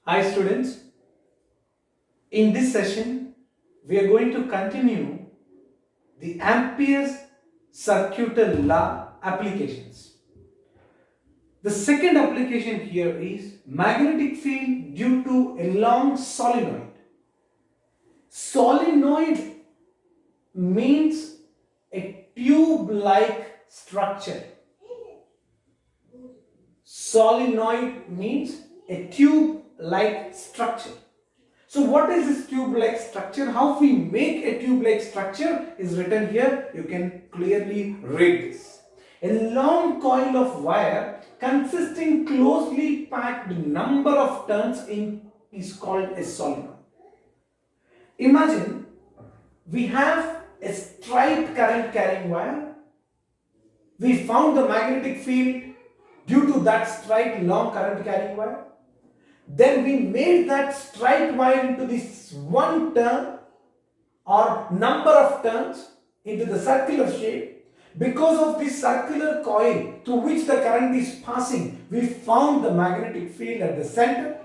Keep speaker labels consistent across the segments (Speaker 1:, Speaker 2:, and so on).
Speaker 1: Hi students, in this session we are going to continue the Ampere's circuital law applications. The second application here is magnetic field due to a long solenoid. Solenoid means a tube-like structure. Solenoid means a tube-like structure. So what is this tube-like structure? How we make a tube-like structure is written here. You can clearly read this. A long coil of wire consisting closely packed number of turns is called a solenoid. Imagine we have a straight current carrying wire. We found the magnetic field due to that straight long current carrying wire. Then we made that straight wire into this one turn or number of turns into the circular shape. Because of this circular coil through which the current is passing, we found the magnetic field at the center,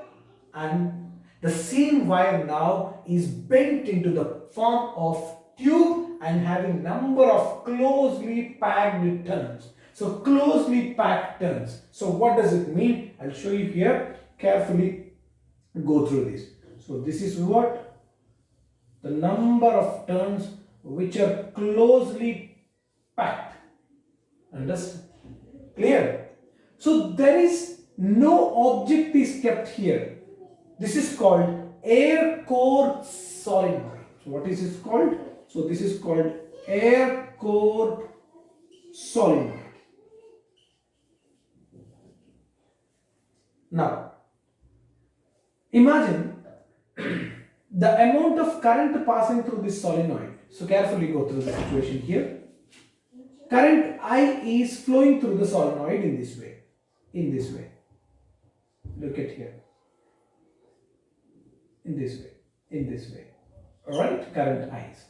Speaker 1: and the same wire now is bent into the form of tube and having number of closely packed turns. So closely packed turns. So what does it mean? I'll show you here. Carefully go through this. So this is what the number of turns which are closely packed. Understand? Clear? So there is no object is kept here. This is called air core solenoid. So what is this called? So this is called air core solenoid. Now imagine the amount of current passing through this solenoid. So carefully go through the situation here. Current I is flowing through the solenoid in this way. In this way. Look at here. In this way. In this way. Alright? Current I is.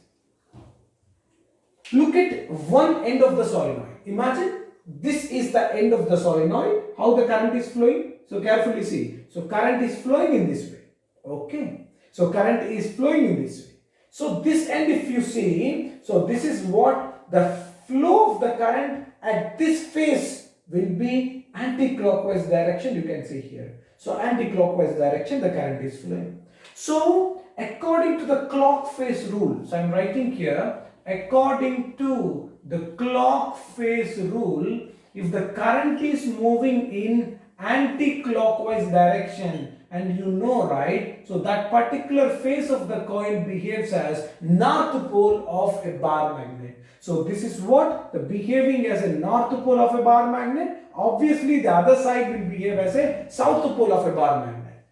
Speaker 1: Look at one end of the solenoid. Imagine this is the end of the solenoid. How the current is flowing? So carefully see. So current is flowing in this way. Okay. So current is flowing in this way. So this end if you see, so this is what the flow of the current at this phase will be anti-clockwise direction, you can see here. So anti-clockwise direction the current is flowing. So according to the clock phase rule, so I am writing here, according to the clock phase rule, if the current is moving in anti-clockwise direction, and you know, right, so that particular phase of the coil behaves as north pole of a bar magnet. So this is what the behaving as a north pole of a bar magnet. Obviously the other side will behave as a south pole of a bar magnet.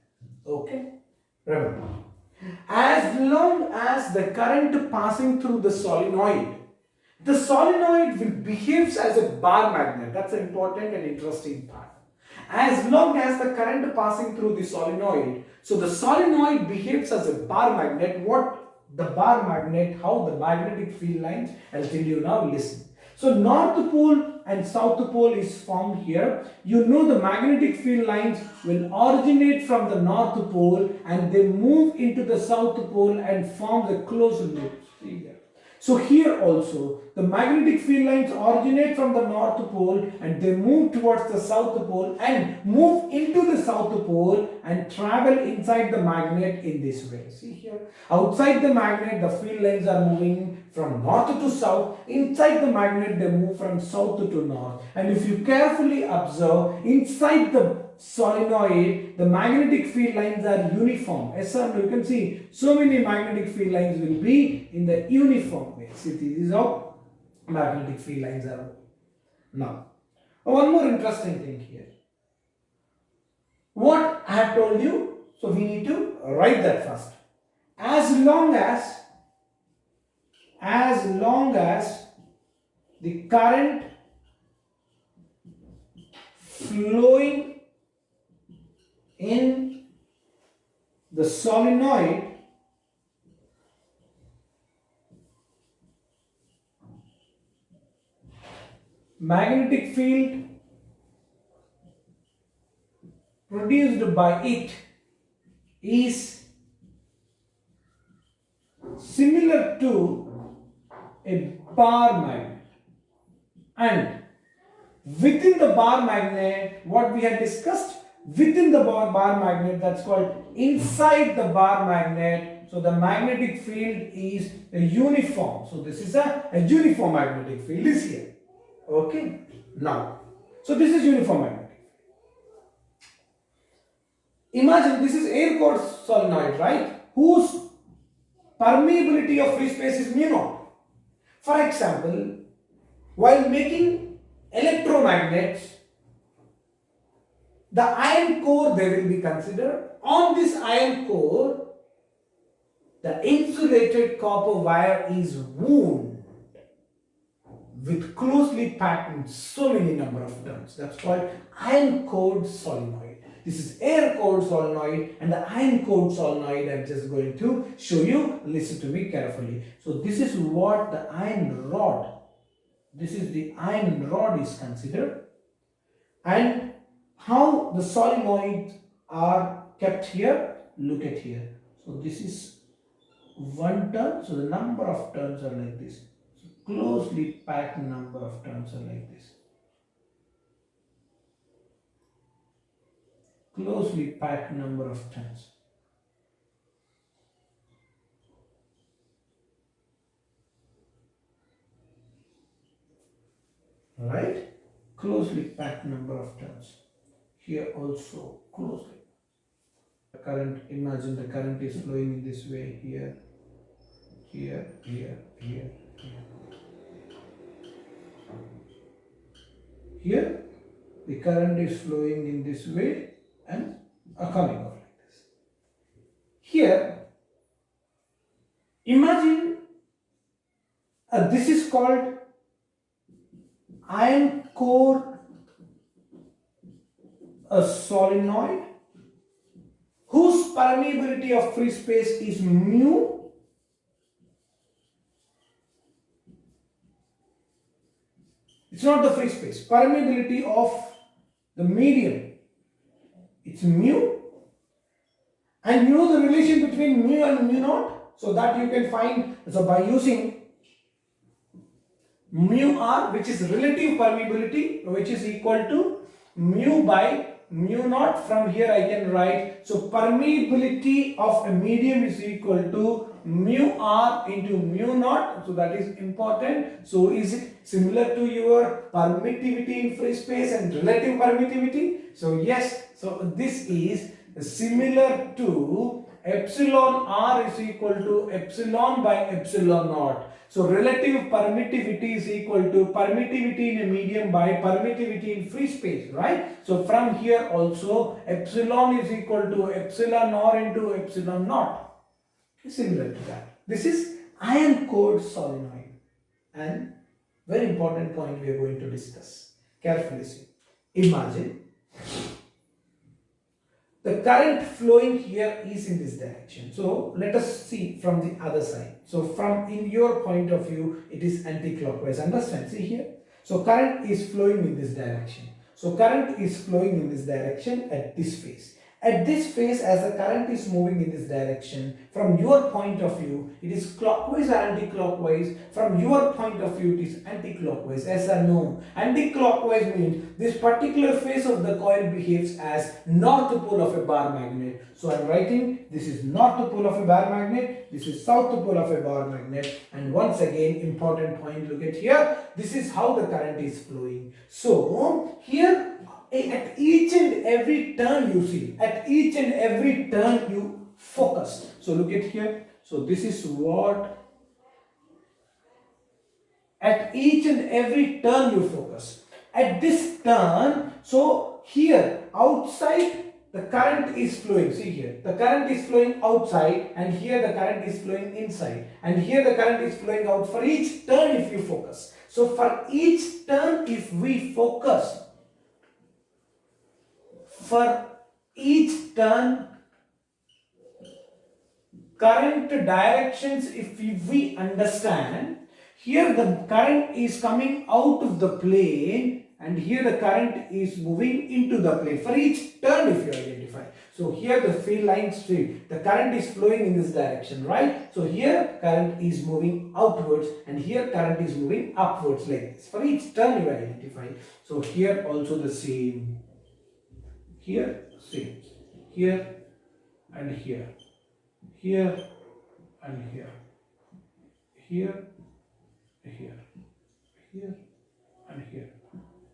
Speaker 1: Okay, remember, as long as the current passing through the solenoid will behave as a bar magnet. That's an important and interesting part. As long as the current passing through the solenoid, so the solenoid behaves as a bar magnet. What the bar magnet, how the magnetic field lines, I'll tell you now, listen. So north pole and south pole is formed here. You know the magnetic field lines will originate from the north pole and they move into the south pole and form the closed loop. See here. So here also the magnetic field lines originate from the north pole and they move towards the south pole and move into the south pole and travel inside the magnet in this way. See here, outside the magnet the field lines are moving from north to south. Inside the magnet they move from south to north. And if you carefully observe, inside the solenoid the magnetic field lines are uniform. Yes or no? You can see so many magnetic field lines will be in the uniform way. See, this is how magnetic field lines are. Now one more interesting thing here, what I have told you, so we need to write that first. As long as the current flowing in the solenoid magnetic field produced by it is similar to a bar magnet, and within the bar magnet, what we had discussed, within the bar magnet, that's called inside the bar magnet. So the magnetic field is a uniform. So this is a uniform magnetic field is here. Okay. Now, so this is uniform magnetic. Imagine this is air core solenoid, right? Whose permeability of free space is mu naught. For example, while making electromagnets, the iron core they will be considered. On this iron core, the insulated copper wire is wound with closely packed so many number of turns. That's called iron core solenoid. This is air core solenoid, and the iron core solenoid I'm just going to show you. Listen to me carefully. So this is what the iron rod, this is the iron rod is considered, and how the solenoids are kept here. Look at here. So this is one turn. So the number of turns are like this. So closely packed number of turns are like this. Closely packed number of turns. Right? Closely packed number of turns. Here also closely. The current, imagine the current is flowing in this way here, here, here, here, here. Here, the current is flowing in this way and coming out like this. Here, imagine this is called iron core solenoid whose permeability of free space is mu. It's not the free space, permeability of the medium, it's mu, and you know the relation between mu and mu naught, so that you can find, so by using mu r, which is relative permeability, which is equal to mu by mu naught. From here I can write, so permeability of a medium is equal to mu r into mu naught. So that is important. So is it similar to your permittivity in free space and relative permittivity? So yes, so this is similar to epsilon r is equal to epsilon by epsilon naught. So relative permittivity is equal to permittivity in a medium by permittivity in free space, right? So from here also epsilon is equal to epsilon r into epsilon naught. Similar to that. This is iron core solenoid, and very important point we are going to discuss. Carefully see. Imagine the current flowing here is in this direction. So let us see from the other side. So from in your point of view, it is anti-clockwise. Understand? See here. So current is flowing in this direction. So current is flowing in this direction at this phase. At this phase, as the current is moving in this direction, from your point of view, it is clockwise or anti-clockwise. From your point of view, it is anti-clockwise. Yes or no? Anti-clockwise means this particular phase of the coil behaves as north pole of a bar magnet. So I am writing, this is north pole of a bar magnet, this is south pole of a bar magnet. And once again, important point, look at here. This is how the current is flowing. So here, at each and every turn you see, at each and every turn you focus. So look at here. So this is what, at each and every turn you focus. At this turn, so here outside the current is flowing. See here, the current is flowing outside, and here the current is flowing inside, and here the current is flowing out. For each turn if you focus. So for each turn if we focus, for each turn, current directions, if we understand, here the current is coming out of the plane and here the current is moving into the plane for each turn if you identify. So here the field lines fit, the current is flowing in this direction, right? So here current is moving outwards and here current is moving upwards like this for each turn you identify. So here also the same, here same, here and here, here and here, here, here, here and here,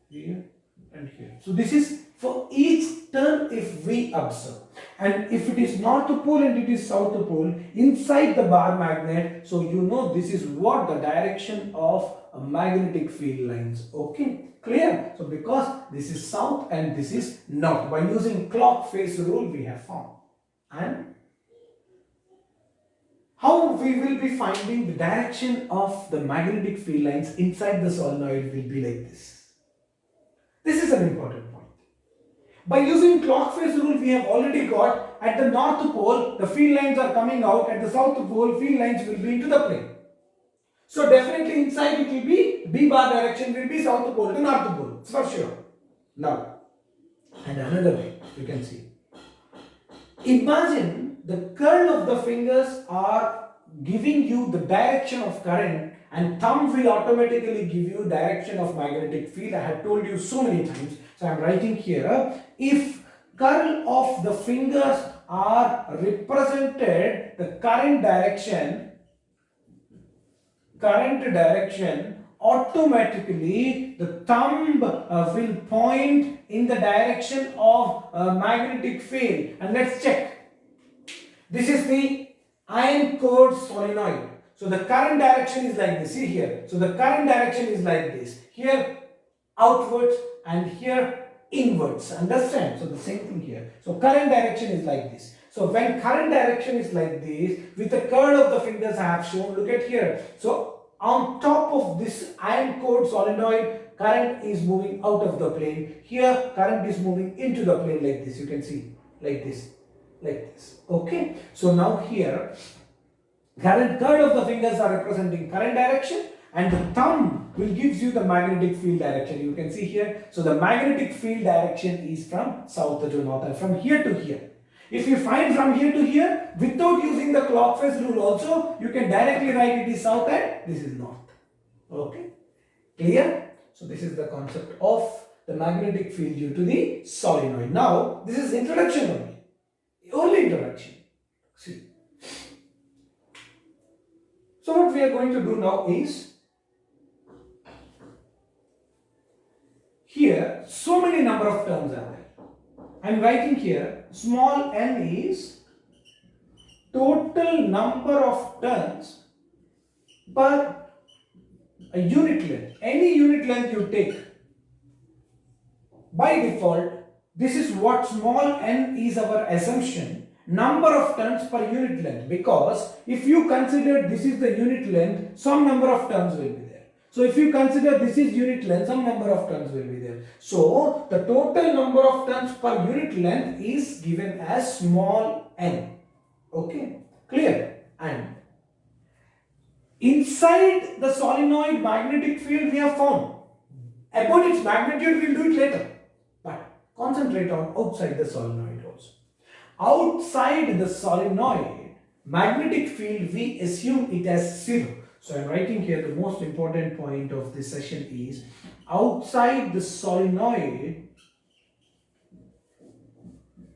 Speaker 1: here and here. So this is for each turn if we observe. And if it is north pole and it is south pole inside the bar magnet, so you know this is what the direction of a magnetic field lines. Okay, clear? So because this is south and this is north, by using clock face rule we have found. And how we will be finding the direction of the magnetic field lines inside the solenoid will be like this. This is an important point. By using clock face rule, we have already got at the north pole, the field lines are coming out, at the south pole, field lines will be into the plane. So definitely inside it will be B bar direction will be south pole to north pole, it's for sure. Now, and another way you can see. Imagine the curl of the fingers are giving you the direction of current and thumb will automatically give you direction of magnetic field. I have told you so many times. So I am writing here, if curl of the fingers are represented, the current direction automatically the thumb will point in the direction of magnetic field. And let's check. This is the iron core solenoid. So the current direction is like this. See here. So the current direction is like this. Here outwards and here inwards. Understand? So the same thing here. So current direction is like this. So when current direction is like this, with the curl of the fingers I have shown, look at here. So on top of this iron core solenoid, current is moving out of the plane. Here current is moving into the plane like this. You can see like this. Like this. Okay. So now here current curl of the fingers are representing current direction and the thumb will gives you the magnetic field direction. You can see here. So the magnetic field direction is from south to north and from here to here. If you find from here to here without using the clockwise rule also, you can directly write it is south and this is north. Okay. Clear? So this is the concept of the magnetic field due to the solenoid. Now this is introduction only. Only introduction. See. So what we are going to do now is, here so many number of terms are there. I am writing here small n is total number of turns per a unit length. Any unit length you take, by default this is what small n is our assumption, number of turns per unit length, because if you consider this is the unit length, some number of turns will be there. So if you consider this is unit length, some number of turns will be there. So the total number of turns per unit length is given as small n. Okay, clear? And inside the solenoid magnetic field we have found. About its magnitude we will do it later. But concentrate on outside the solenoid also. Outside the solenoid magnetic field we assume it as 0. So I am writing here the most important point of this session is outside the solenoid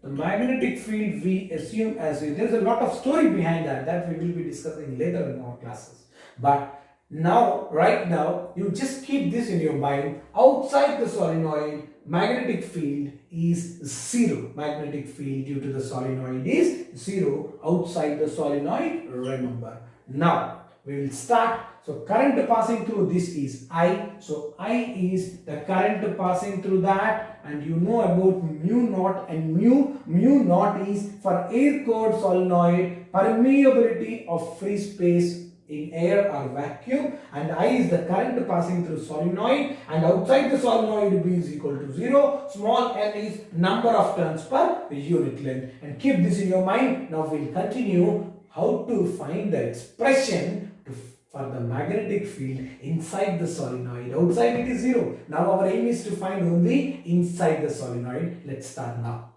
Speaker 1: the magnetic field we assume as 0. There is a lot of story behind that we will be discussing later in our classes. But now, right now, you just keep this in your mind. Outside the solenoid, magnetic field is 0. Magnetic field due to the solenoid is 0. Outside the solenoid, remember. Now, we will start. So, current passing through this is I. So, I is the current passing through that. And you know about mu naught and mu. Mu naught is for air core solenoid, permeability of free space in air or vacuum, and I is the current passing through solenoid, and outside the solenoid B is equal to 0. Small n is number of turns per unit length, and keep this in your mind. Now we will continue how to find the expression for the magnetic field inside the solenoid. Outside it is 0. Now our aim is to find only inside the solenoid. Let's start now.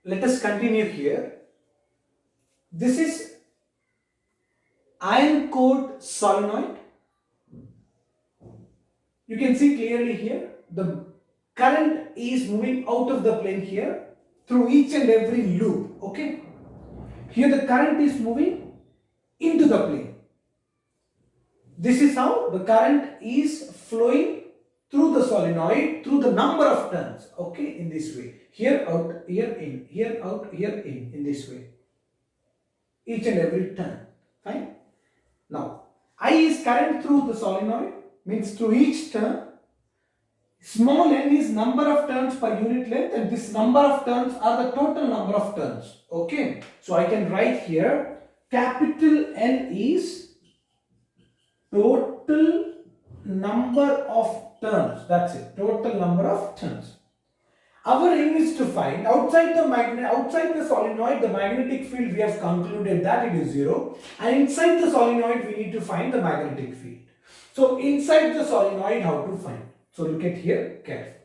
Speaker 1: Let us continue here. This is iron core solenoid. You can see clearly here the current is moving out of the plane here through each and every loop. Okay. Here the current is moving into the plane. This is how the current is flowing through the solenoid through the number of turns. Okay, in this way. Here out, here in, here out, here in this way. Each and every turn. Fine. Now, I is current through the solenoid, means through each turn. Small n is number of turns per unit length, and this number of turns are the total number of turns. Okay. So I can write here capital N is total number of turns. That's it. Total number of turns. Our aim is to find outside the solenoid, the magnetic field, we have concluded that it is 0, and inside the solenoid we need to find the magnetic field. So inside the solenoid, how to find? So look at here carefully.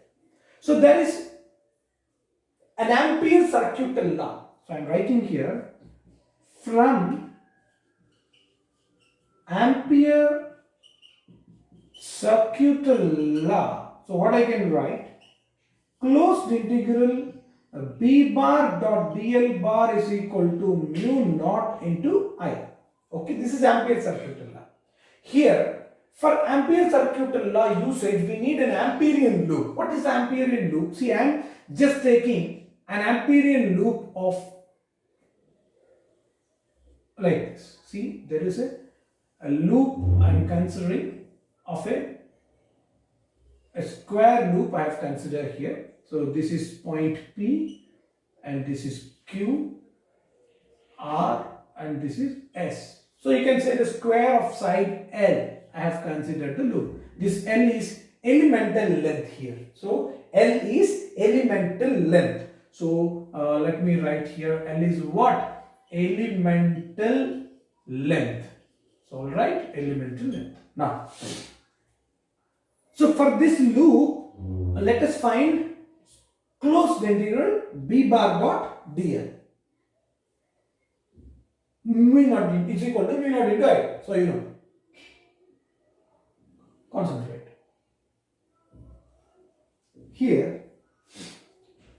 Speaker 1: So there is an Ampere circuital law. So I am writing here from Ampere circuital law. So what I can write? Closed integral b bar dot dl bar is equal to mu naught into I. Okay, this is Ampere circuital law. Here, for Ampere circuital law usage, we need an Amperian loop. What is the Amperian loop? See, I am just taking an Amperian loop of like this. See, there is a loop I am considering of a square loop I have considered here. So this is point P and this is Q, R and this is S. So you can say the square of side L. I have considered the loop. This L is elemental length here. So L is elemental length. So let me write here L is what? Elemental length. So alright, elemental length. Now, so for this loop, let us find closed integral b bar dot dl. Mu naught is equal to mu naught into I. So you know. Concentrate. Here,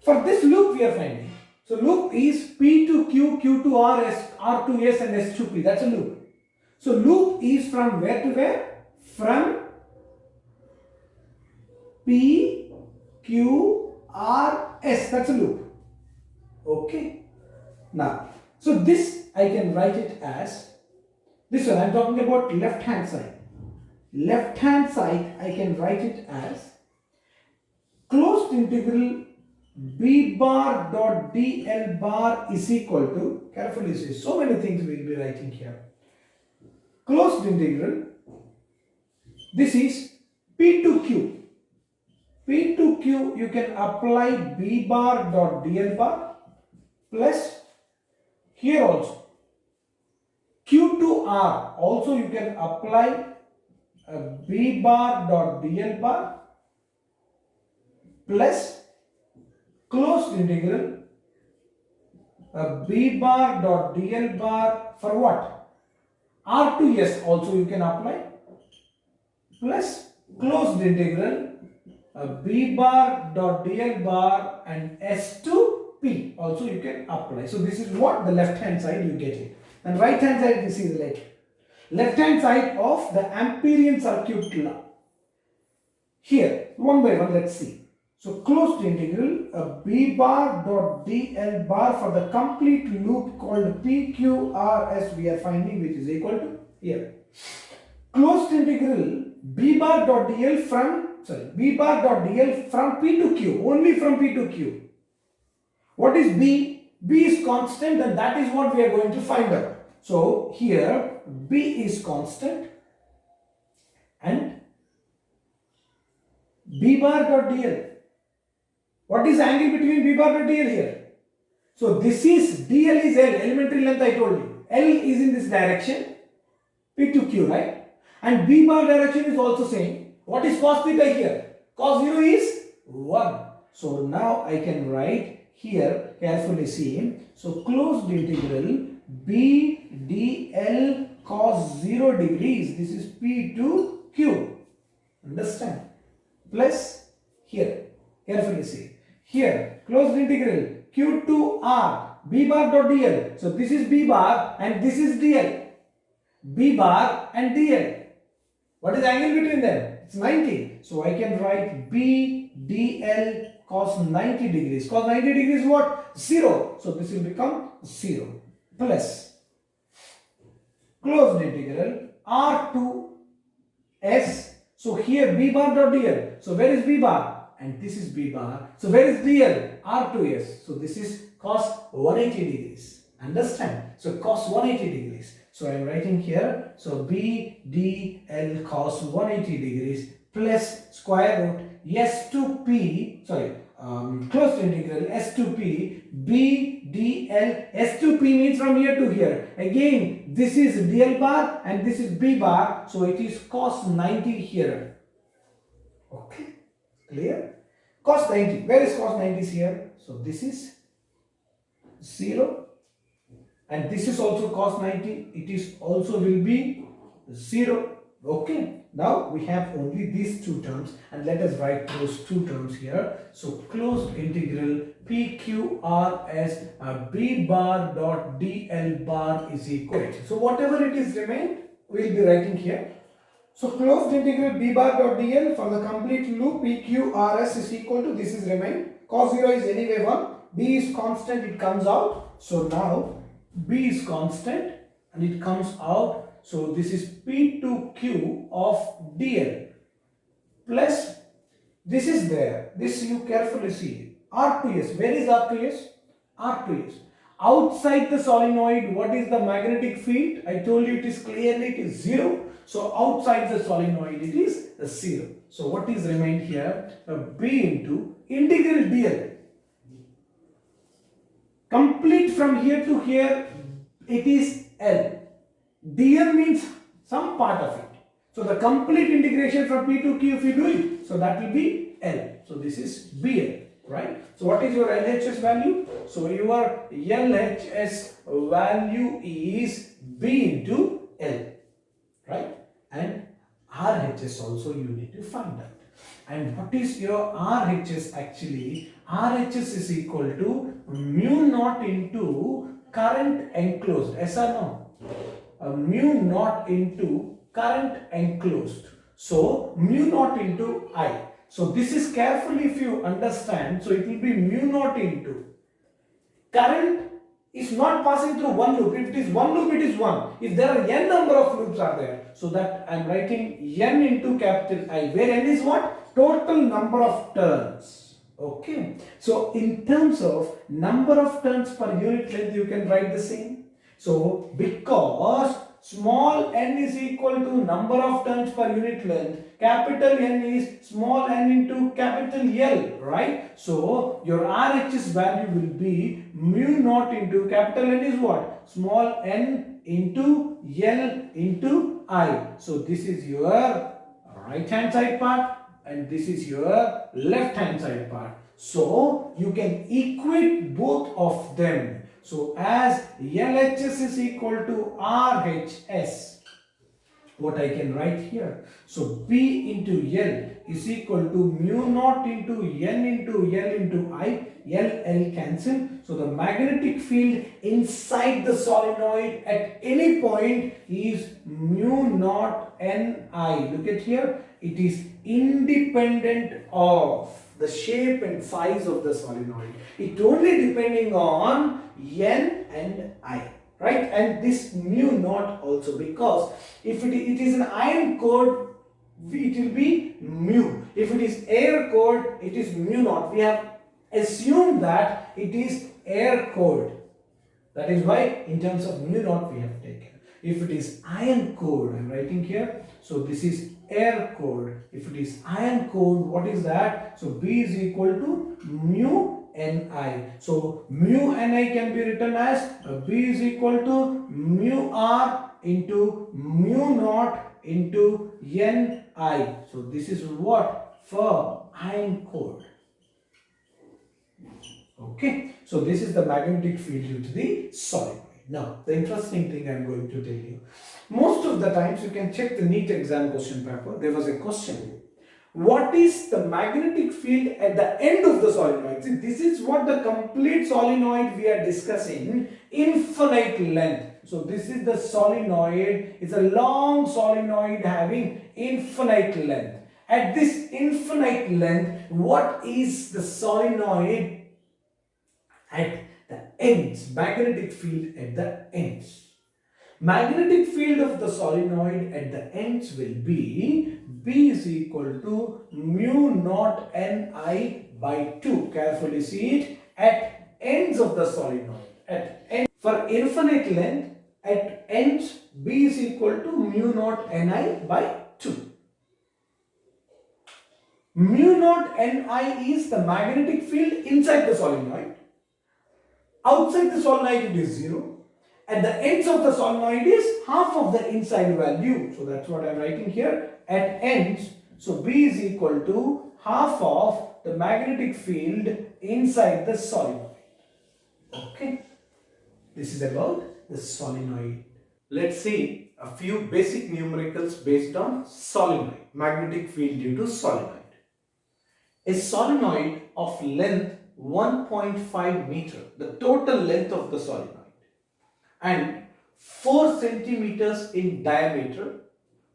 Speaker 1: for this loop we are finding. So loop is P to Q, Q to R, S, R to S and S to P. That's a loop. So loop is from where to where? From P, Q, R, S. That's a loop. Okay. Now, so this I can write it as, this one I am talking about left hand side. Left hand side I can write it as closed integral b bar dot dl bar is equal to, carefully see, so many things we will be writing here. Closed integral, this is P to Q. P to Q you can apply b bar dot dl bar plus here also Q to R also you can apply b bar dot dl bar plus closed integral b bar dot dl bar for what? R to S also you can apply plus closed integral b bar dot dl bar and S to P also you can apply. So this is what the left hand side you get it, and right hand side this is like left hand side of the Amperian circuit law. Here one by one let's see. So closed integral b bar dot dl bar for the complete loop called PQRS we are finding, which is equal to here. Closed integral b bar dot dl from b bar dot dl from P to Q, only from P to Q. What is B? B is constant, and that is what we are going to find out. So here B is constant and b bar dot dl. What is the angle between b bar dot dl here? So this is dl is L, elementary length I told you. L is in this direction, P to Q, right? And B bar direction is also same. What is cos theta here? Cos 0 is 1. So now I can write here, carefully see. So closed integral B dl cos 0 degrees. This is P to Q. Understand? Plus here, carefully see. Here, closed integral Q to R B bar dot dl. So this is B bar and this is dl. B bar and dl. What is the angle between them? It's 90. So I can write B dl cos 90 degrees. Cos 90 degrees what? 0. So this will become 0 plus closed integral R to S. So here B bar dot dl. So where is B bar? And this is B bar. So where is dl? R to S. So this is cos 180 degrees. Understand? So cos 180 degrees. So I am writing here. So B dl cos 180 degrees plus square root S to P. Closed integral S to P B dl. S to P means from here to here. Again, this is dl bar and this is B bar. So it is cos 90 here. Okay, clear? Cos 90. Where is cos 90 here? So this is 0. And this is also cos 90. It is also will be 0. Okay. Now we have only these two terms and let us write those two terms here. So closed integral PQR B bar dot DL bar is equal to. So whatever it is remain, we will be writing here. So closed integral B bar dot DL for the complete loop PQRS is equal to, this is remain. Cos 0 is anyway 1. B is constant, it comes out. So now B is constant and it comes out. So this is P to Q of dl plus this is there. This you carefully see. R to S. Where is R to S? R to S. Outside the solenoid, what is the magnetic field? I told you it is clearly it is 0. So outside the solenoid it is 0. So what is remained here? B into integral dl. Complete from here to here, it is L. dl means some part of it. So the complete integration from P to Q if you do it, so that will be L. So this is BL, right? So what is your LHS value? So your LHS value is B into L, right? And RHS also you need to find out. And what is your RHS actually? RHS is equal to mu naught into current enclosed. Yes or no? Mu naught into current enclosed. So mu naught into I. So this is carefully if you understand. So it will be mu naught into current is not passing through one loop. If it is one loop, it is 1. If there are n number of loops are there, so that I am writing n into capital I, where n is what? Total number of turns. Okay. So in terms of number of turns per unit length, you can write the same. So because small n is equal to number of turns per unit length, capital N is small n into capital L, right? So your RHS value will be mu naught into capital N is what? Small n into L into I. So this is your right hand side part and this is your left hand side part. So you can equate both of them. So as LHS is equal to RHS, what I can write here? So P into L is equal to mu naught into N into L into I. L cancel. So the magnetic field inside the solenoid at any point is mu naught Ni. Look at here. It is independent of the shape and size of the solenoid. It only depending on N and I, right? And this mu naught also, because if it is an iron core, it will be mu. If it is air core, it is mu naught. We have assumed that it is air core. That is why in terms of mu naught we have taken. If it is iron core, I am writing here. So this is air core. If it is iron core, what is that? So B is equal to mu Ni. So mu Ni can be written as B is equal to mu R into mu naught into Ni. So this is what? For iron core. Okay, so this is the magnetic field due to the solenoid. Now, the interesting thing I am going to tell you. Most of the times you can check the NEET exam question paper. There was a question. What is the magnetic field at the end of the solenoid? See, this is what the complete solenoid we are discussing. Infinite length. So this is the solenoid. It's a long solenoid having infinite length. At this infinite length, what is the solenoid at the ends, magnetic field at the ends? Magnetic field of the solenoid at the ends will be B is equal to mu naught Ni by 2. Carefully see it. At ends of the solenoid. At end, for infinite length, at ends B is equal to mu naught Ni by 2. Mu naught Ni is the magnetic field inside the solenoid. Outside the solenoid it is 0. At the ends of the solenoid is half of the inside value. So that's what I'm writing here. At ends, so B is equal to half of the magnetic field inside the solenoid. Okay. This is about the solenoid. Let's see a few basic numericals based on solenoid. Magnetic field due to solenoid. A solenoid of length 1.5 meter, the total length of the solenoid, and 4 centimeters in diameter,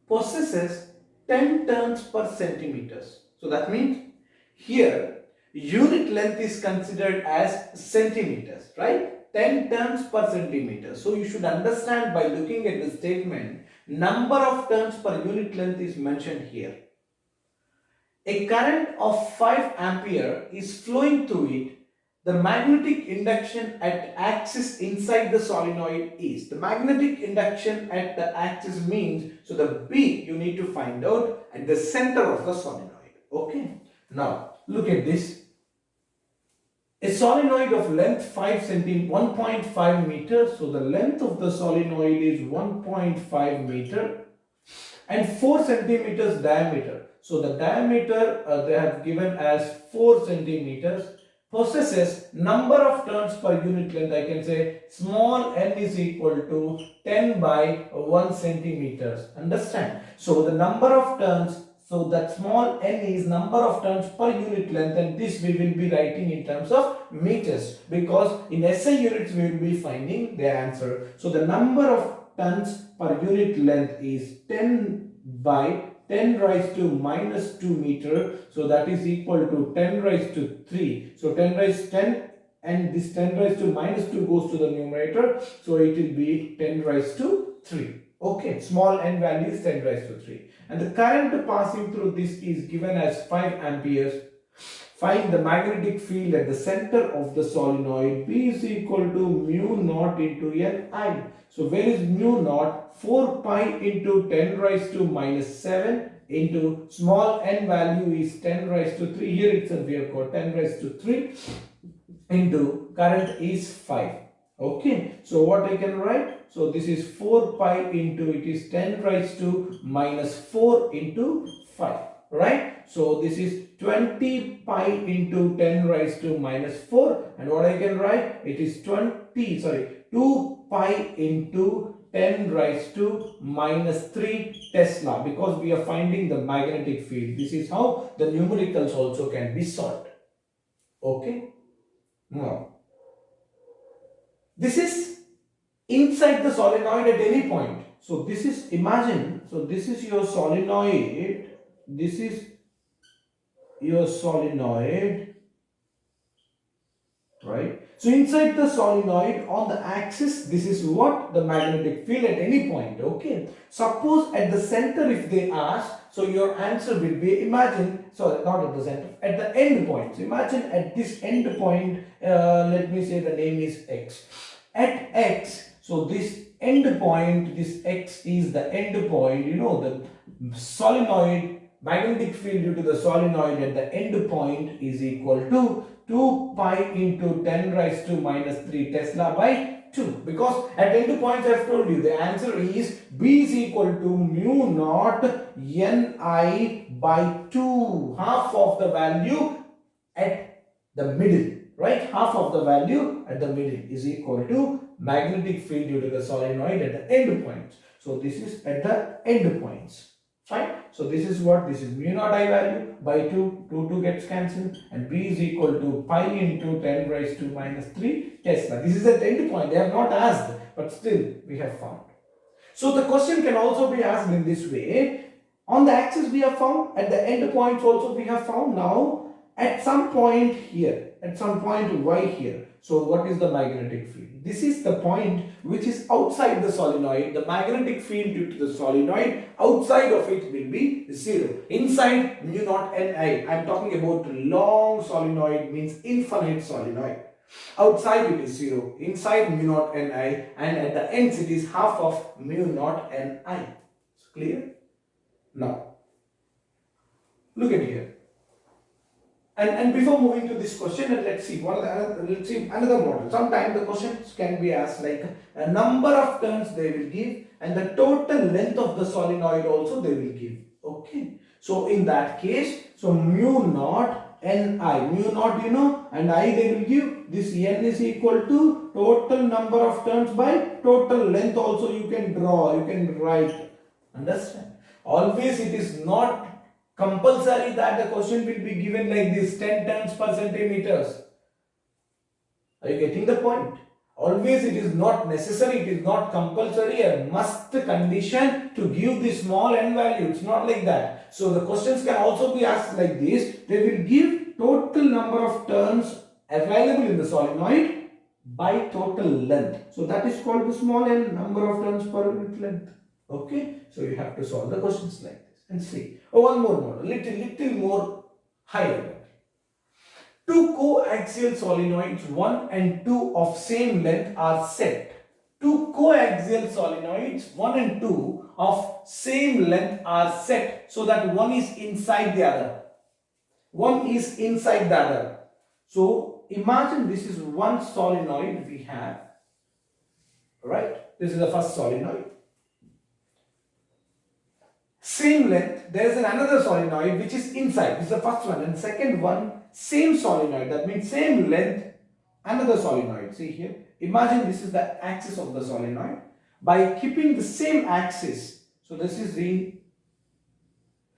Speaker 1: possesses 10 turns per centimeters. So that means here unit length is considered as centimeters, right? 10 turns per centimeter. So you should understand by looking at the statement, number of turns per unit length is mentioned here. A current of 5 ampere is flowing through it. The magnetic induction at axis inside the solenoid is. The magnetic induction at the axis means, so the B you need to find out at the center of the solenoid. Okay. Now look at this. A solenoid of length 1.5 meters. So the length of the solenoid is 1.5 meter and 4 centimeters diameter. So the diameter they have given as 4 centimeters. Possesses number of turns per unit length. I can say small n is equal to 10 by 1 centimeters. Understand? So the number of turns, so that small n is number of turns per unit length, and this we will be writing in terms of meters, because in SI units we will be finding the answer. So the number of turns per unit length is 10 by 10 raised to minus 2 meter. So that is equal to 10 raised to 3. So 10 raised 10 and this 10 raised to minus 2 goes to the numerator. So it will be 10 raised to 3. Okay, small n value is 10 raised to 3. And the current passing through this is given as 5 amperes. Find the magnetic field at the center of the solenoid. B is equal to mu naught into Ni. So where is mu naught? 4 pi into 10 raised to minus 7 into small n value is 10 raised to 3. Here itself we have got 10 raised to 3 into current is 5. Okay, so what I can write? So this is 4 pi into it is 10 raised to minus 4 into 5. Right? So this is 20 pi into 10 raised to minus 4, and what I can write? It is 2 pi into 10 raised to minus 3 Tesla, because we are finding the magnetic field. This is how the numericals also can be solved. Okay. Now, this is inside the solenoid at any point. So this is, imagine, so this is your solenoid. This is your solenoid, right? So inside the solenoid on the axis, this is what the magnetic field at any point. Okay, suppose at the center if they ask, so your answer will be, imagine, sorry, not at the center, at the end point. So imagine at this end point, let me say the name is X. At X, so this end point, this X is the end point, you know, the solenoid magnetic field due to the solenoid at the end point is equal to 2 pi into 10 raised to minus 3 Tesla by 2, because at end points I have told you the answer is B is equal to mu naught Ni by 2, half of the value at the middle, right? Half of the value at the middle is equal to magnetic field due to the solenoid at the end points. So this is at the end points. Fine. So this is what? This is mu naught I value by 2 gets cancelled, and B is equal to pi into 10 raised to minus 3 Tesla. This is at end point. They have not asked, but still we have found. So the question can also be asked in this way. On the axis we have found, at the end points also we have found. Now at some point here, at some point y here. So what is the magnetic field? This is the point which is outside the solenoid. The magnetic field due to the solenoid, outside of it will be 0. Inside mu naught Ni. I am talking about long solenoid, means infinite solenoid. Outside it is 0. Inside mu naught Ni, and at the ends it is half of mu naught Ni. So clear? Now look at here. And before moving to this question, let's see another model. Sometimes the questions can be asked like a number of turns they will give, and the total length of the solenoid also they will give. Okay. So in that case, so mu naught Ni, mu naught you know, and I they will give. This N is equal to total number of turns by total length also you can draw, you can write. Understand? Always it is not compulsory that the question will be given like this, 10 turns per centimeters. Are you getting the point? Always it is not necessary, it is not compulsory, a must condition to give the small n value. It's not like that. So the questions can also be asked like this. They will give total number of turns available in the solenoid by total length. So that is called the small n, number of turns per unit length. Okay. So you have to solve the questions like this and see. Oh, one more model, little more high level. Two coaxial solenoids 1 and 2 of same length are set. Two coaxial solenoids 1 and 2 of same length are set so that one is inside the other. One is inside the other. So imagine this is one solenoid we have, right? This is the first solenoid. Same length, there is another solenoid which is inside. This is the first one, and second one, same solenoid. That means same length, another solenoid. See here. Imagine this is the axis of the solenoid. By keeping the same axis, so this is the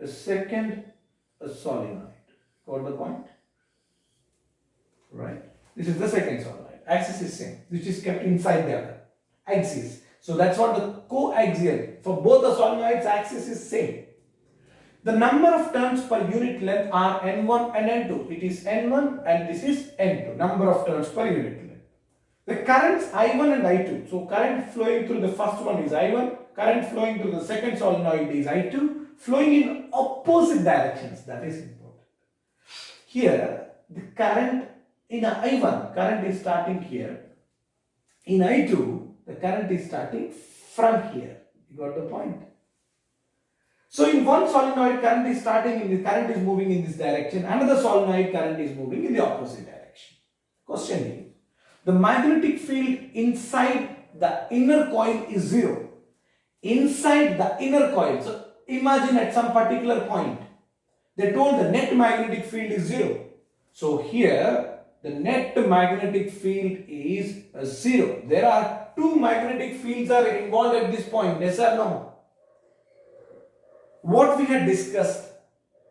Speaker 1: second solenoid. Got the point? Right. This is the second solenoid. Axis is same, which is kept inside the other axis. So that's what the coaxial. For both the solenoids, axis is same. The number of turns per unit length are N1 and N2. It is N1 and this is N2. Number of turns per unit length. The currents I1 and I2. So current flowing through the first one is I1. Current flowing through the second solenoid is I2. Flowing in opposite directions. That is important. Here, the current in I1, current is starting here. In I2, the current is starting from here. You got the point? So in one solenoid, current is starting in the current is moving in this direction. Another solenoid, current is moving in the opposite direction. Question is, the magnetic field inside the inner coil is 0. Inside the inner coil. So imagine at some particular point, they told the net magnetic field is 0. So here, the net magnetic field is 0. There are two magnetic fields are involved at this point. Yes or no? What we had discussed,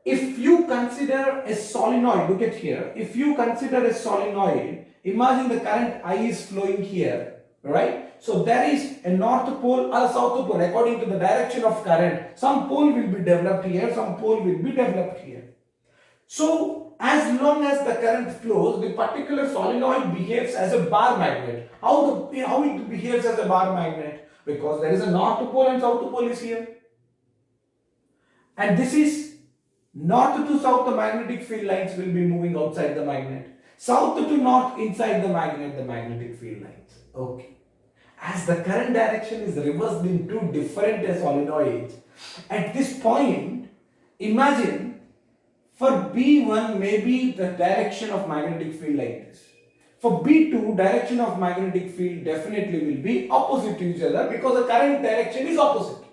Speaker 1: if you consider a solenoid, look at here. If you consider a solenoid, imagine the current I is flowing here, right? So there is a north pole or a south pole according to the direction of current. Some pole will be developed here, some pole will be developed here. So as long as the current flows, the particular solenoid behaves as a bar magnet. How it behaves as a bar magnet? Because there is a north pole and south pole is here. And this is north to south, the magnetic field lines will be moving outside the magnet. South to north, inside the magnet, the magnetic field lines. Okay. As the current direction is reversed in two different solenoids, at this point, imagine for B1 maybe the direction of magnetic field like this. For B2, direction of magnetic field definitely will be opposite to each other because the current direction is opposite.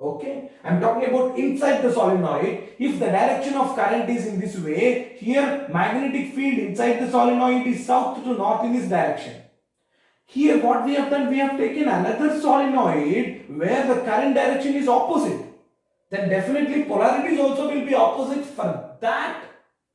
Speaker 1: Okay, I am talking about inside the solenoid. If the direction of current is in this way, here magnetic field inside the solenoid is south to north in this direction. Here what we have done, we have taken another solenoid where the current direction is opposite. Then definitely polarities also will be opposite for that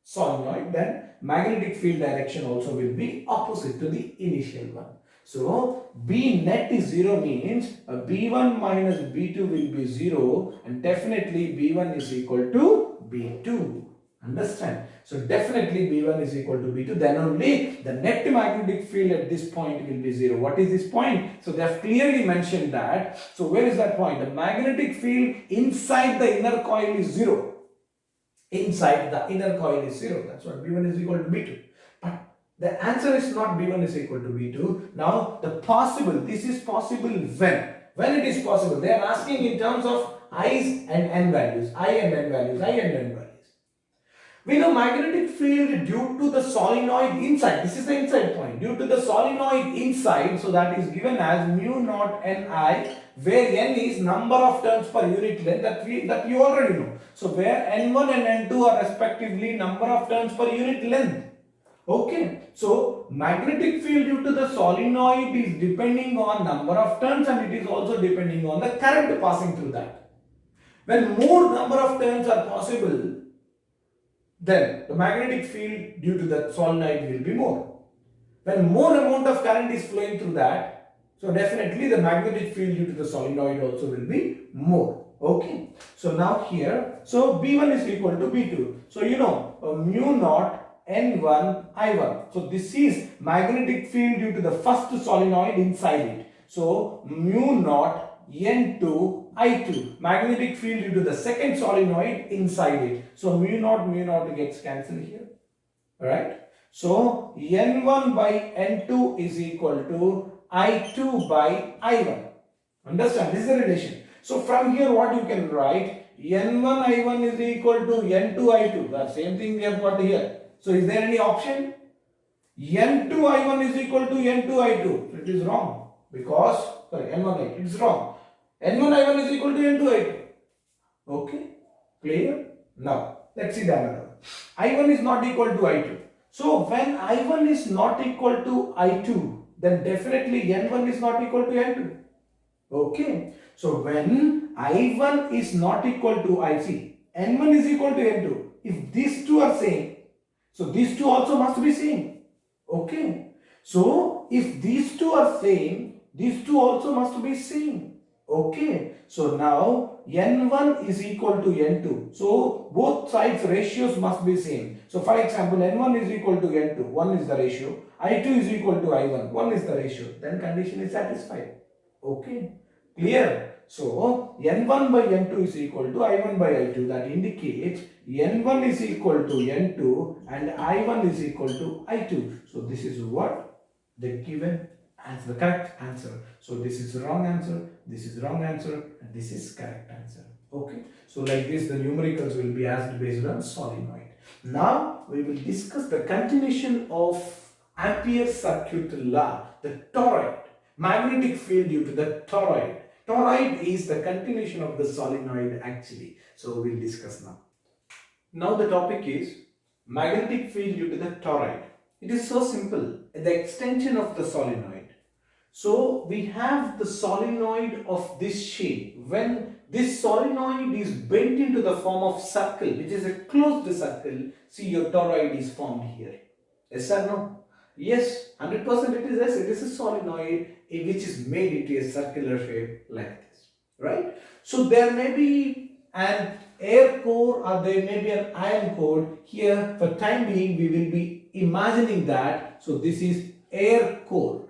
Speaker 1: solenoid. Then magnetic field direction also will be opposite to the initial one. So B net is 0 means B1 minus B2 will be 0 and definitely B1 is equal to B2. Understand? So definitely B1 is equal to B2. Then only the net magnetic field at this point will be 0. What is this point? So they have clearly mentioned that. So where is that point? The magnetic field inside the inner coil is 0. Inside the inner coil is 0. That's what B1 is equal to B2. But the answer is not B1 is equal to B2. Now the possible, this is possible when? When it is possible? They are asking in terms of I's and N values. I and N values. I and N values. We know magnetic field due to the solenoid inside. This is the inside point. Due to the solenoid inside, so that is given as mu naught Ni, where N is number of turns per unit length that you already know. So where N1 and N2 are respectively number of turns per unit length. Okay. So magnetic field due to the solenoid is depending on number of turns and it is also depending on the current passing through that. When more number of turns are possible, then the magnetic field due to the solenoid will be more. When more amount of current is flowing through that, so definitely the magnetic field due to the solenoid also will be more. Okay. So now here, so B1 is equal to B2. So you know mu naught N1 I1. So this is magnetic field due to the first solenoid inside it. So mu naught N2 I2, magnetic field due to the second solenoid inside it. So mu naught gets cancelled here. Alright. So N1 by N2 is equal to I2 by I1. Understand? This is the relation. So from here what you can write, N1 I1 is equal to N2 I2. The same thing we have got here. So is there any option? N2 I1 is equal to N2 I2. So it is wrong because, sorry, N1 I2, it is wrong. N1 I1 is equal to N2 I2. Okay, clear? Now, let's see the another one. I1 is not equal to I2. So, when I1 is not equal to I2, then definitely N1 is not equal to N2. Okay, so when I1 is not equal to IC, N1 is equal to N2. If these two are same, so these two also must be same. Okay, so if these two are same, these two also must be same. Okay, so now N1 is equal to N2. So both sides ratios must be same. So for example, N1 is equal to N2, 1 is the ratio. I2 is equal to I1, 1 is the ratio. Then condition is satisfied. Okay, clear? So N1 by N2 is equal to I1 by I2. That indicates N1 is equal to N2 and I1 is equal to I2. So this is what the given answer, the correct answer. So this is wrong answer, this is wrong answer, and this is correct answer. Okay. So like this, the numericals will be asked based on solenoid. Now we will discuss the continuation of Ampere's circuit law, the toroid, magnetic field due to the toroid. Toroid is the continuation of the solenoid actually. So we'll discuss now. Now the topic is magnetic field due to the toroid. It is so simple, the extension of the solenoid. So we have the solenoid of this shape. When this solenoid is bent into the form of circle, which is a closed circle, see your toroid is formed here. Yes or no? Yes, 100% it is yes. It is a solenoid which is made into a circular shape like this, right? So there may be an air core or there may be an iron core. Here for time being we will be imagining that. So this is air core.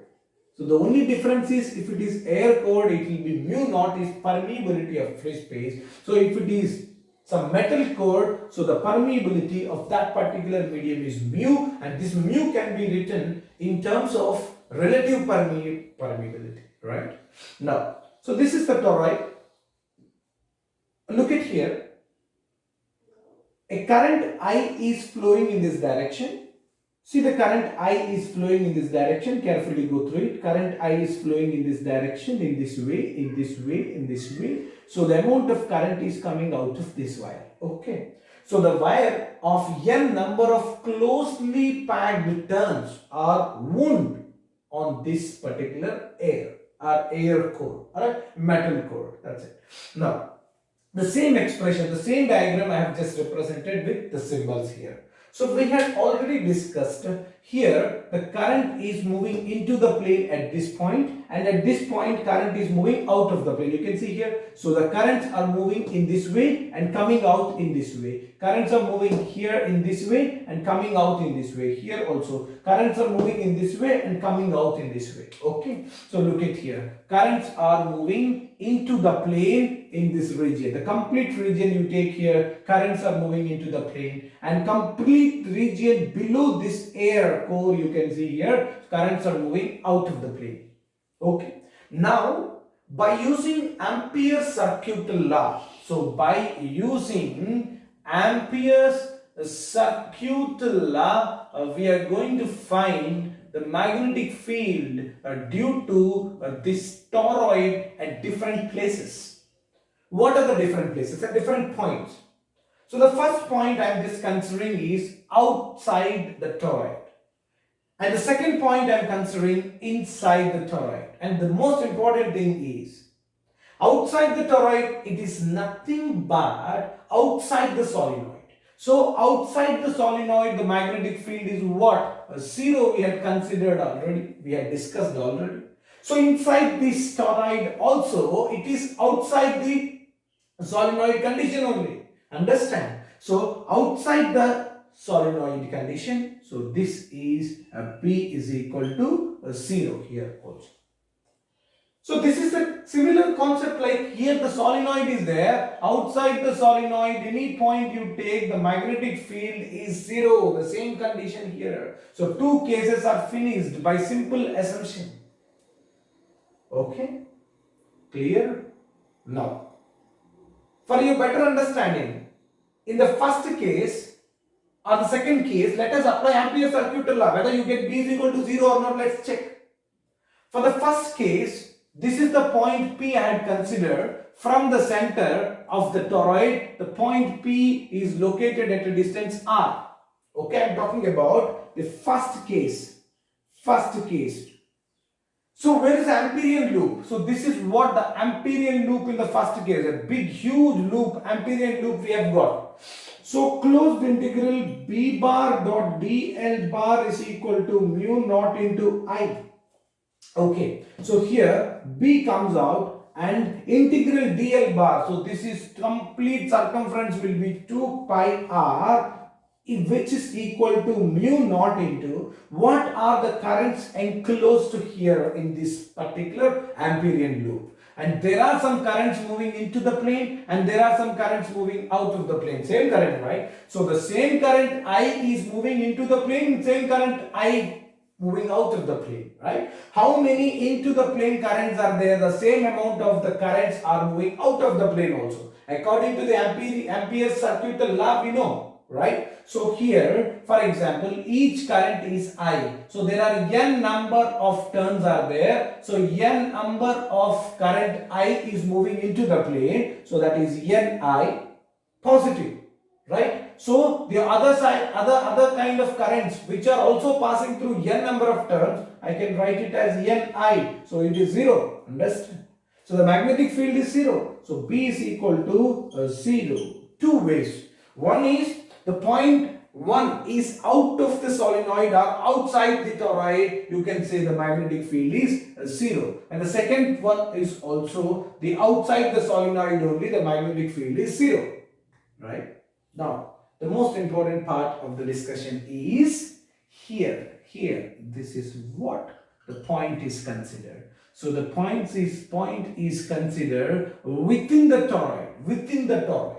Speaker 1: So the only difference is if it is air core, it will be mu naught is permeability of free space. So if it is some metal core, so the permeability of that particular medium is mu, and this mu can be written in terms of relative permeability, right? Now, so this is the toroid. Look at here. A current I is flowing in this direction. See, the current I is flowing in this direction. Carefully go through it. Current I is flowing in this direction, in this way, in this way, in this way. So the amount of current is coming out of this wire. Okay. So the wire of n number of closely packed turns are wound on this particular air core, or metal core. That's it. Now, the same expression, the same diagram I have just represented with the symbols here. So we had already discussed here the current is moving into the plane at this point, and at this point current is moving out of the plane. You can see here. So the currents are moving in this way and coming out in this way. Currents are moving here in this way and coming out in this way. Here also currents are moving in this way and coming out in this way. Okay. So look at here. Currents are moving into the plane in this region. The complete region you take here, currents are moving into the plane, and complete region below this air core you can see here, currents are moving out of the plane. Okay. Now, by using Ampere's circuit law, so by using Ampere's circuit law, we are going to find the magnetic field due to this toroid at different places. What are the different places? At different points. So the first point I am just considering is outside the toroid. And the second point I am considering inside the toroid. And the most important thing is outside the toroid, it is nothing but outside the solenoid. So outside the solenoid, the magnetic field is what? Zero we had considered already. We had discussed already. So inside this toroid also, it is outside the solenoid condition only. Understand? So outside the solenoid condition, so this is P is equal to 0 here also. So this is the similar concept, like here the solenoid is there, outside the solenoid any point you take the magnetic field is 0, the same condition here. So two cases are finished by simple assumption. Okay, clear? Now, for your better understanding, in the first case or the second case, let us apply Ampere's circuit law, whether you get B is equal to 0 or not, let's check. For the first case, this is the point P I had considered. From the center of the toroid, the point P is located at a distance R. Okay, I am talking about the first case. First case. So where is the Amperian loop? So this is what the Amperian loop in the first case, a big huge loop, Amperian loop we have got. So closed integral B bar dot dl bar is equal to mu naught into I. Okay, so here B comes out and integral dl bar, so this is complete circumference will be 2 pi r, which is equal to mu naught into what are the currents enclosed here in this particular Amperian loop. And there are some currents moving into the plane and there are some currents moving out of the plane. Same current, right? So the same current I is moving into the plane, same current I moving out of the plane, right? How many into the plane currents are there? The same amount of the currents are moving out of the plane also. According to the Ampere's circuit law, we know, right? So here, for example, each current is I. So there are n number of turns are there. So n number of current I is moving into the plane. So that is Ni positive, right? So the other side, other kind of currents which are also passing through n number of turns, I can write it as Ni. So it is 0. Understand? So the magnetic field is 0. So B is equal to 0. Two ways. One is the point 1 is out of the solenoid or outside the toroid, you can say the magnetic field is 0. And the second one is also the outside the solenoid only, the magnetic field is 0. Right? Now, the most important part of the discussion is here. This is what the point is considered. So the point is considered within the toroid.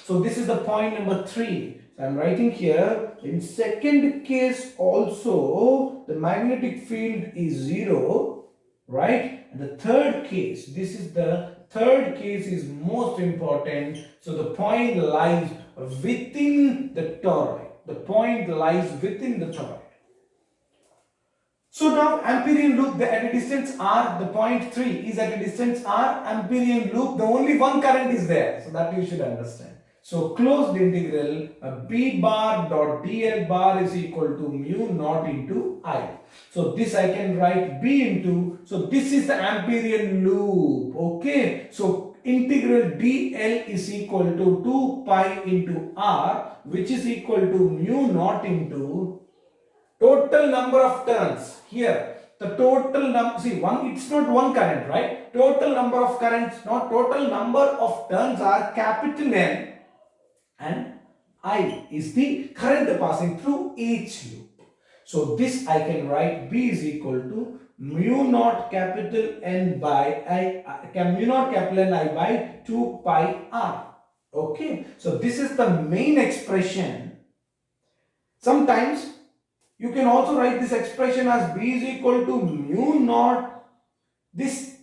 Speaker 1: So this is the point number 3. So I am writing here, in second case also the magnetic field is 0, right? And the third case, this is the third case is most important. So the point lies within the toroid. The point lies within the toroid. So now Amperian loop, at a distance r, the point 3 is at a distance r. Amperian loop, the only one current is there. So that you should understand. So closed integral b bar dot dl bar is equal to mu naught into I. So this I can write b into, so this is the Amperian loop. Okay. So integral dl is equal to 2 pi into r, which is equal to mu naught into total number of turns. Here the total number, see, it's not one current, right? Total number of currents, not total number of turns are capital N, and I is the current passing through each loop. So this I can write b is equal to mu naught capital N by mu naught capital N I by 2 pi r. Okay. So this is the main expression. Sometimes you can also write this expression as b is equal to mu naught this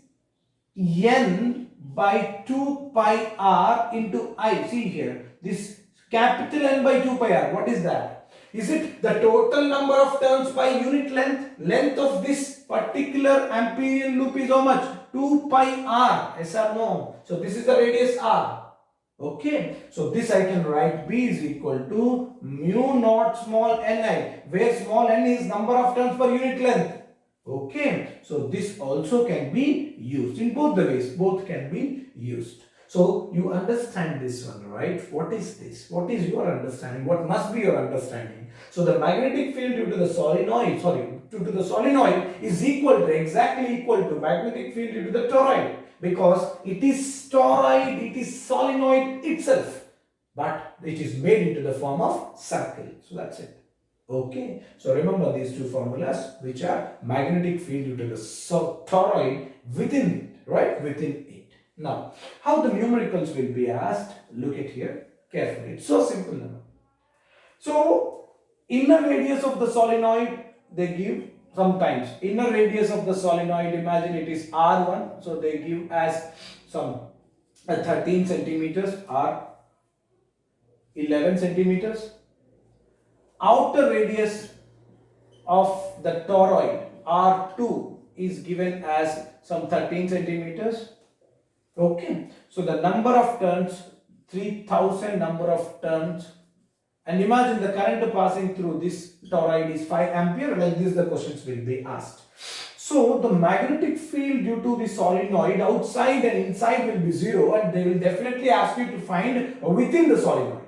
Speaker 1: N by 2 pi r into I. See here, this capital N by 2 pi r, what is that? Is it the total number of turns by unit length? Length of this particular Amperian loop is how much? 2 pi r. Yes or no? So this is the radius r. Okay, so this I can write b is equal to mu naught small ni, where small n is number of turns per unit length. Okay, so this also can be used in both the ways, both can be used. So you understand this one, right? What is this? What is your understanding? What must be your understanding? So the magnetic field due to the solenoid, due to the solenoid is exactly equal to magnetic field due to the toroid, because it is toroid, it is solenoid itself, but it is made into the form of circle. So that's it. Okay, so remember these two formulas, which are magnetic field due to the toroid within it, right? Within it. Now, how the numericals will be asked? Look at here carefully. It's so simple now. So, inner radius of the solenoid, they give sometimes inner radius of the solenoid, imagine it is R1, so they give as some 13 centimeters or 11 centimeters. Outer radius of the toroid R2 is given as some 13 centimeters. Okay, so the number of turns, 3000 number of turns, and imagine the current passing through this toroid is 5 ampere. Like this the questions will be asked. So the magnetic field due to the solenoid outside and inside will be 0, and they will definitely ask you to find within the solenoid.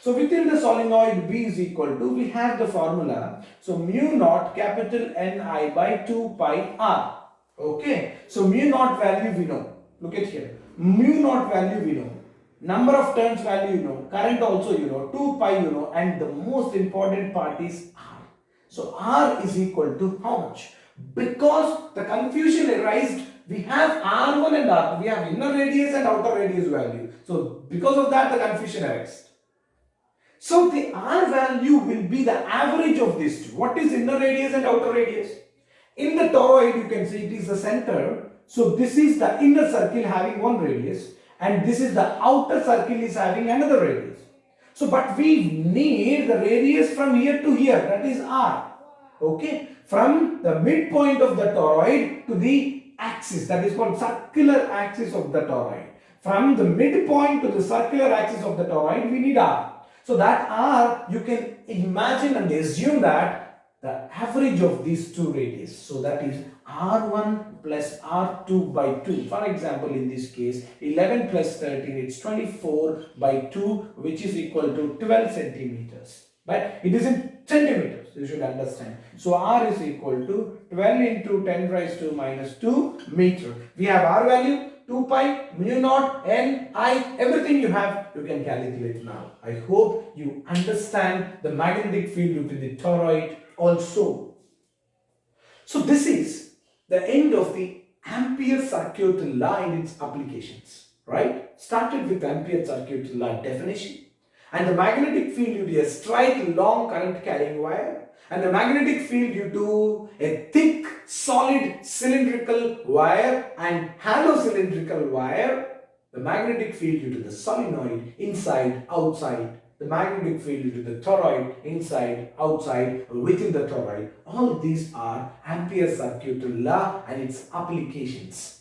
Speaker 1: So within the solenoid, b is equal to, we have the formula, so mu naught capital Ni by 2 pi r. Okay, so mu naught value we know. Look at here, mu naught value we know, number of turns value you know, current also you know, 2 pi you know, and the most important part is r. So r is equal to how much? Because the confusion arised, we have r1 and r2, we have inner radius and outer radius value. So because of that the confusion arises. So the r value will be the average of these two. What is inner radius and outer radius? In the toroid you can see it is the center. So this is the inner circle having one radius, and this is the outer circle is having another radius. So but we need the radius from here to here, that is r. Okay, from the midpoint of the toroid to the axis, that is called circular axis of the toroid. From the midpoint to the circular axis of the toroid we need r. So that r, you can imagine and assume that the average of these two radius. So that is r1 plus r2 by 2. For example, in this case, 11 plus 13, it's 24 by 2, which is equal to 12 centimeters. But it is in centimeters, you should understand. So r is equal to 12 into 10 raised to minus 2 meter. We have r value, 2 pi, mu naught, n, I, everything you have, you can calculate now. I hope you understand the magnetic field due to the toroid also. So this is the end of the Ampere circuit law and its applications, right? Started with Ampere circuit law definition, and the magnetic field due to a straight long current carrying wire, and the magnetic field due to a thick solid cylindrical wire and hollow cylindrical wire, the magnetic field due to the solenoid inside, outside, the magnetic field to the toroid, inside, outside, or within the toroid. All these are Ampere circuit law and its applications.